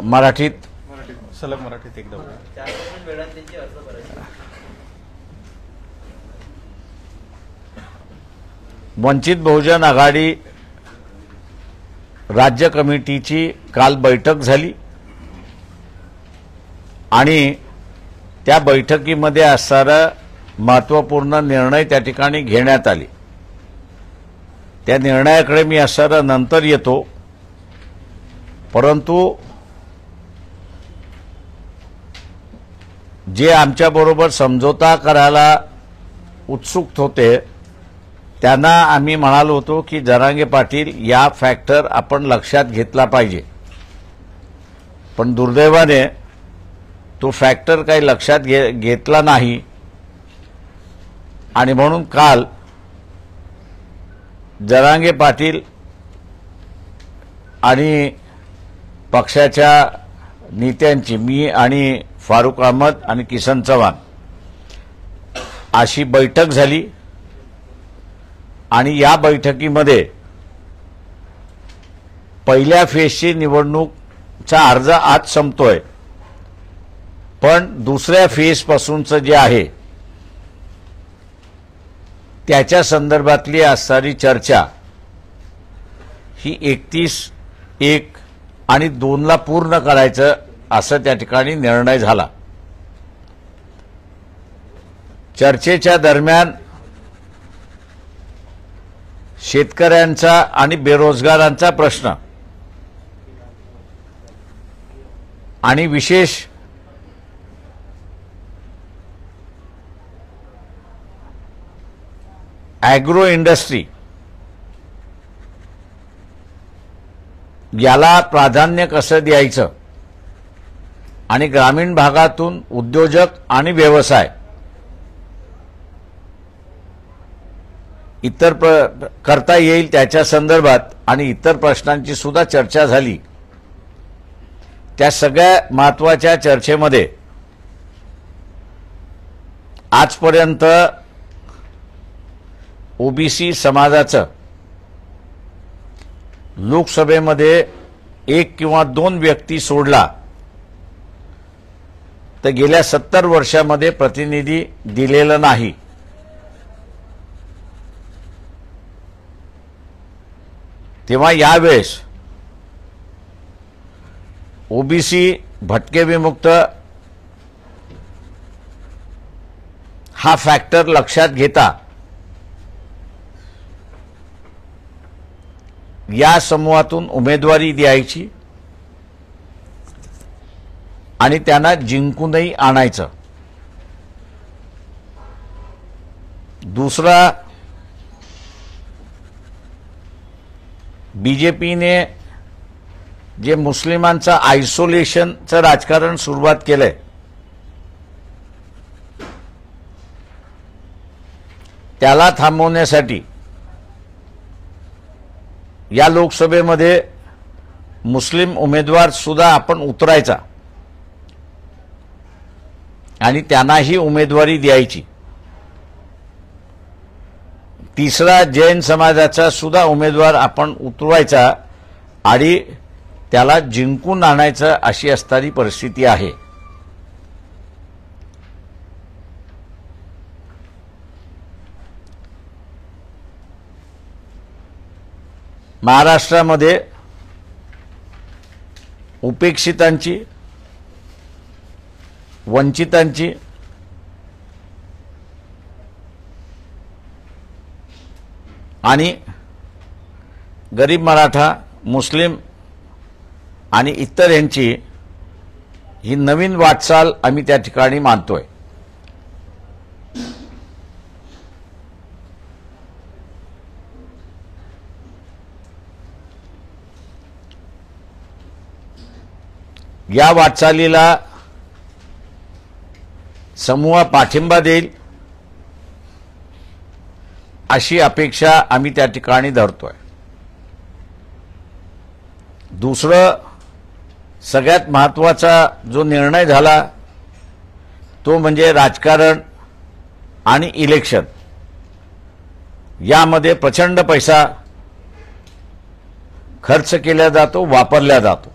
मराठीत सलग मराठीत एकदा वंचित बहुजन आघाडी राज्य कमिटीची काल बैठक झाली आणि त्या बैठकीमध्ये असणारा महत्त्वपूर्ण निर्णय त्या ठिकाणी घेण्यात आले। त्या निर्णयाकडे मी असणारा नंतर येतो, परंतु जे आमच्याबरोबर समझोता करायला उत्सुक होते त्यांना आम्ही म्हणालो होतो की जरांगे पाटील या फॅक्टर आपण लक्षात घेतला पाहिजे, पण दुर्दैवाने तो फॅक्टर काही लक्षात घेतला नाही आणि म्हणून काल जरांगे पाटील आणि पक्षाच्या नेत्यांची, मी आणि फारुक अहमद आणि किसन चव्हाण अशी बैठक झाली आणि या बैठकीमध्ये पहिल्या फेजची निवडणूकचा अर्ज आज संपतोय, पण दुसऱ्या फेज पासूनचं जे आहे त्याच्या संदर्भातली असणारी चर्चा ही 31/1 आणि 2ला पूर्ण करायचं असं त्या ठिकाणी निर्णय झाला। चर्चेच्या दरम्यान शेतकऱ्यांचा आणि बेरोजगारांचा प्रश्न आणि विशेष ॲग्रो इंडस्ट्री याला प्राधान्य कसं द्यायचं आणि ग्रामीण भागातून उद्योजक आणि व्यवसाय इतर करता येईल त्याच्या संदर्भात आणि इतर प्रश्नांची सुद्धा चर्चा झाली। त्या सगळ्या महत्त्वाच्या चर्चेमध्ये आजपर्यंत ओबीसी समाजाचं लोकसभेमध्ये 1 किंवा 2 व्यक्ती सोडला तर गेल्या 70 वर्षामध्ये प्रतिनिधी दिलेला नाही। तेव्हा यावेळेस ओबीसी भटके विमुक्त हा फॅक्टर लक्षात घेता या समूहातून उमेदवारी द्यायची आणि त्यांना जिंकूनही आणायचं। दुसरा, बीजेपीने जे मुस्लिमांचं आयसोलेशनचं राजकारण सुरुवात केलंय त्याला थांबवण्यासाठी या लोकसभेमध्ये मुस्लिम उमेदवार सुद्धा आपण उतरायचा आणि त्यांनाही उमेदवारी द्यायची। तिसरा, जैन समाजाचा सुद्धा उमेदवार आपण उतरवायचा आणि त्याला जिंकून आणायचं अशी असणारी परिस्थिती आहे। महाराष्ट्रामध्ये उपेक्षितांची, वंचितांची आणि गरीब मराठा, मुस्लिम आणि इतर यांची ही नवीन वाटचाल आम्ही त्या ठिकाणी मानतोय। या वाटचालीला समूह पाठिंबा देईल अशी अपेक्षा आम्ही त्या ठिकाणी धरतोय। दुसरं, सगळ्यात महत्त्वाचा जो निर्णय झाला तो म्हणजे राजकारण आणि इलेक्शन यामध्ये प्रचंड पैसा खर्च केला जातो, वापरला जातो.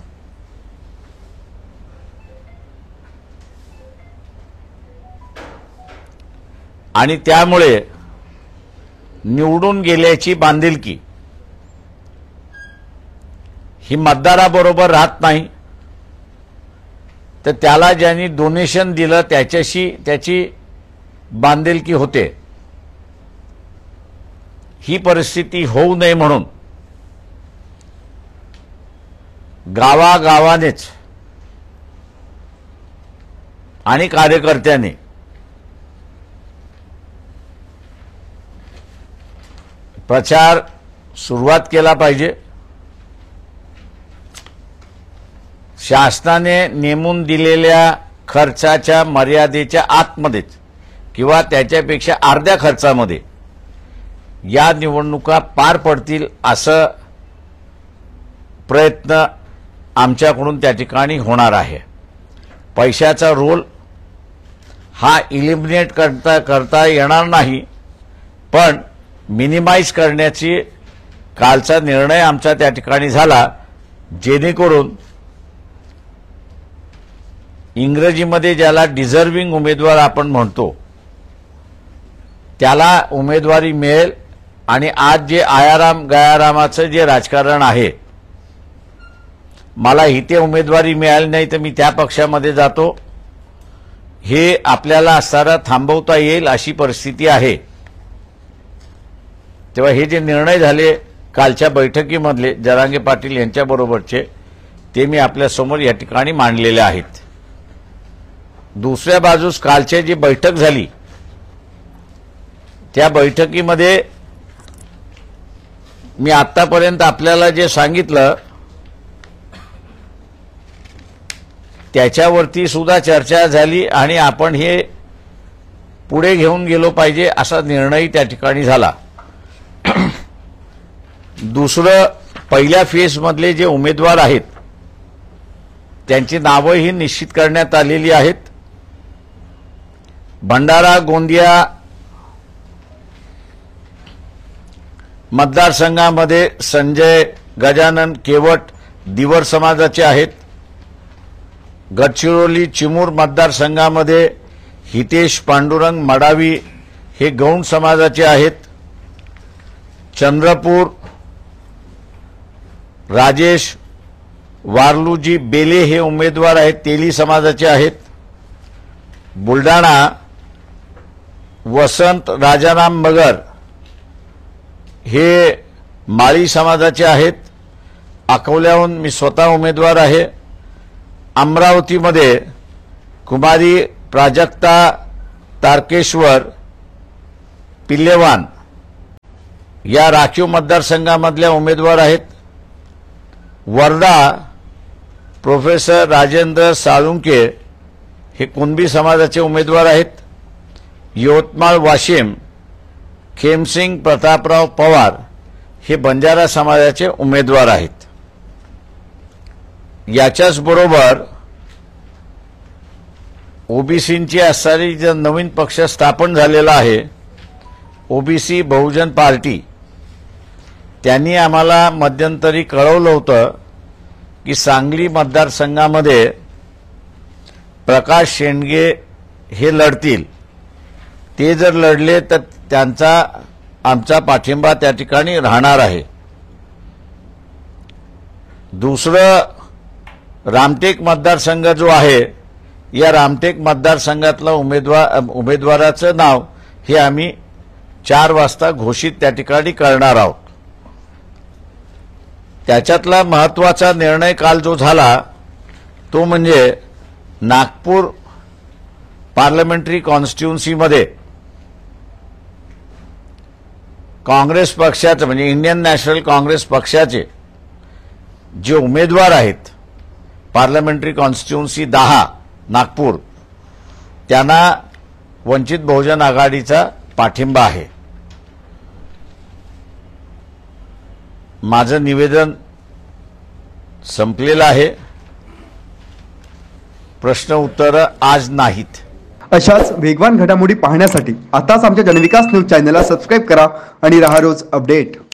आणि त्यामुळे निवडून गेल्याची बांधिलकी ही मतदाराबरोबर राहत नाही, तर त्याला ज्यांनी डोनेशन दिलं त्याच्याशी त्याची बांधिलकी होते. ही परिस्थिती होऊ नये म्हणून गावागावानेच आणि कार्यकर्त्यांनी प्रचार सुरुवात केला पाहिजे. शासनाने नेमून दिलेल्या खर्चाच्या मर्यादेच्या आतमध्येच किंवा त्याच्यापेक्षा अर्ध्या खर्चामध्ये या निवडणुका पार पडतील असं प्रयत्न आमच्याकडून त्या ठिकाणी होणार आहे. पैशाचा रोल हा इलिमिनेट करता येणार नाही, पण मिनिमाइज करण्याची कालचा निर्णय आमचा त्या ठिकाणी झाला, जेणेकरून इंग्रजीमध्ये ज्याला डिझर्विंग उमेदवार आपण म्हणतो त्याला उमेदवारी मिळेल. आणि आज जे आयाराम गयारामाचं जे राजकारण आहे, मला इथे उमेदवारी मिळाली नाही तर मी त्या पक्षामध्ये जातो, हे आपल्याला असताना थांबवता येईल अशी परिस्थिती आहे. तेव्हा हे जे निर्णय झाले कालच्या बैठकीमधले जरांगे पाटील यांच्याबरोबरचे, ते मी आपल्यासमोर या ठिकाणी मांडलेले आहेत. दुसऱ्या बाजूस कालची जी बैठक झाली त्या बैठकीमध्ये मी आतापर्यंत आपल्याला जे सांगितलं त्याच्यावरती सुद्धा चर्चा झाली आणि आपण हे पुढे घेऊन गेलो पाहिजे असा निर्णय त्या ठिकाणी झाला. दुसरं, पहिल्या फेजमधले जे उमेदवार आहेत त्यांची नावंही निश्चित करण्यात आलेली आहेत. भंडारा गोंदिया मतदारसंघामध्ये संजय गजानन केवट दिवर समाजाचे आहेत. गडचिरोली चिमूर मतदारसंघामध्ये हितेश पांडुरंग मडावी हे गौंड समाजाचे आहेत. चंद्रपूर राजेश वारलूजी बेले हे उमेदवार आहेत, तेली समाजाचे आहेत. बुलढाणा वसंत राजाराम मगर हे माळी समाजाचे आहेत. अकोल्याहून मी स्वतः उमेदवार आहे. अमरावतीमध्ये कुमारी प्राजक्ता तारकेश्वर पिल्लेवान या राखीव मतदारसंघामधल्या उमेदवार आहेत. वर्धा प्रोफेसर राजेंद्र साळुंके हे कुणबी समाजाचे उमेदवार आहेत. यवतमाळ वाशिम खेमसिंग प्रतापराव पवार हे बंजारा समाजाचे उमेदवार आहेत. याच्याच बरोबर ओबीसींची असणारी जो नवीन पक्ष स्थापन झालेला आहे ओबीसी बहुजन पार्टी, त्यांनी आम्हाला मध्यंतरी कळवलं होतं की सांगली मतदारसंघामध्ये प्रकाश शेंडगे हे लढतील. ते जर लढले तर त्यांचा आमचा पाठिंबा त्या ठिकाणी राहणार आहे. दुसरं, रामटेक मतदारसंघ जो आहे या रामटेक मतदारसंघातला उमेदवाराचं नाव हे आम्ही 4 वाजता घोषित त्या ठिकाणी करणार आहोत. त्याच्यातला महत्त्वाचा निर्णय काल जो झाला तो म्हणजे नागपूर पार्लमेंटरी कॉन्स्टिट्युन्सीमध्ये काँग्रेस पक्षाचे म्हणजे इंडियन नॅशनल काँग्रेस पक्षाचे जे उमेदवार आहेत पार्लमेंटरी कॉन्स्टिट्युन्सी 10 नागपूर, त्यांना वंचित बहुजन आघाडीचा पाठिंबा आहे. माझं निवेदन संपलेलं आहे. प्रश्न उत्तर आज नाहीत. अशाच वेगवान घडामोडी पाहण्यासाठी आताच आमच्या जनविकास न्यूज चॅनलला सबस्क्राईब करा आणि रहा रोज अपडेट.